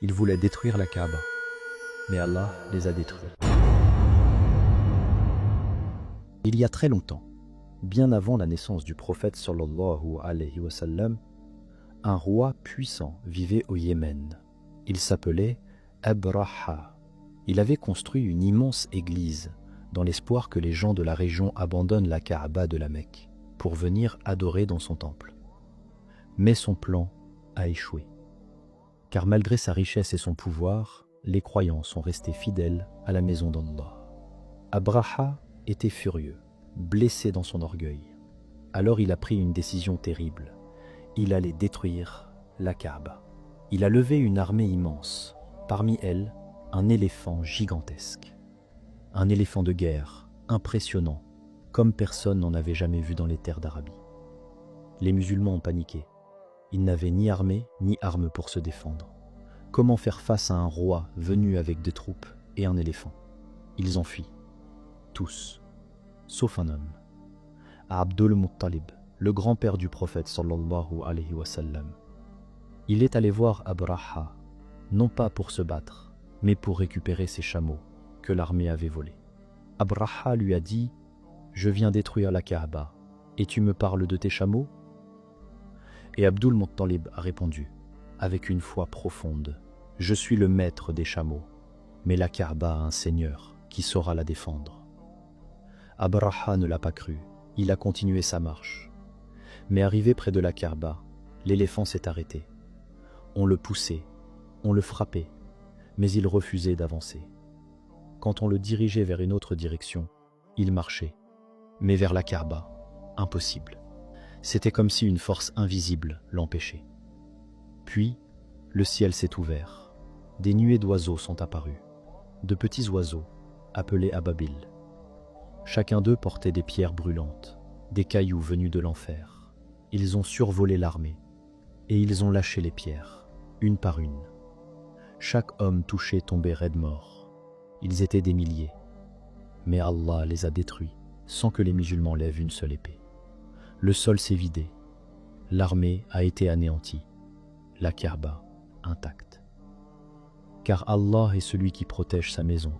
Ils voulaient détruire la Kaaba, mais Allah les a détruits. Il y a très longtemps, bien avant la naissance du prophète sallallahu alayhi wa sallam, un roi puissant vivait au Yémen. Il s'appelait Abraha. Il avait construit une immense église dans l'espoir que les gens de la région abandonnent la Kaaba de la Mecque pour venir adorer dans son temple. Mais son plan a échoué. Car malgré sa richesse et son pouvoir, les croyants sont restés fidèles à la maison d'Allah. Abraha était furieux, blessé dans son orgueil. Alors il a pris une décision terrible. Il allait détruire la Kaaba. Il a levé une armée immense, parmi elles un éléphant gigantesque. Un éléphant de guerre, impressionnant, comme personne n'en avait jamais vu dans les terres d'Arabie. Les musulmans ont paniqué. Ils n'avaient ni armée ni armes pour se défendre. Comment faire face à un roi venu avec des troupes et un éléphant? Ils ont fui. Tous, sauf un homme. Abdul Muttalib, le grand-père du prophète sallallahu alayhi wa sallam. Il est allé voir Abraha, non pas pour se battre, mais pour récupérer ses chameaux que l'armée avait volés. Abraha lui a dit « Je viens détruire la Kaaba, et tu me parles de tes chameaux ?» Et Abdul Muttalib a répondu, avec une foi profonde, « Je suis le maître des chameaux, mais la Kaaba a un seigneur qui saura la défendre. » Abraha ne l'a pas cru, il a continué sa marche. Mais arrivé près de la Kaaba, l'éléphant s'est arrêté. On le poussait, on le frappait, mais il refusait d'avancer. Quand on le dirigeait vers une autre direction, il marchait, mais vers la Kaaba, impossible. C'était comme si une force invisible l'empêchait. Puis, le ciel s'est ouvert. Des nuées d'oiseaux sont apparus. De petits oiseaux, appelés Ababil. Chacun d'eux portait des pierres brûlantes, des cailloux venus de l'enfer. Ils ont survolé l'armée, et ils ont lâché les pierres, une par une. Chaque homme touché tombait raide mort. Ils étaient des milliers. Mais Allah les a détruits, sans que les musulmans lèvent une seule épée. Le sol s'est vidé. L'armée a été anéantie. La Kaaba intacte. Car Allah est celui qui protège sa maison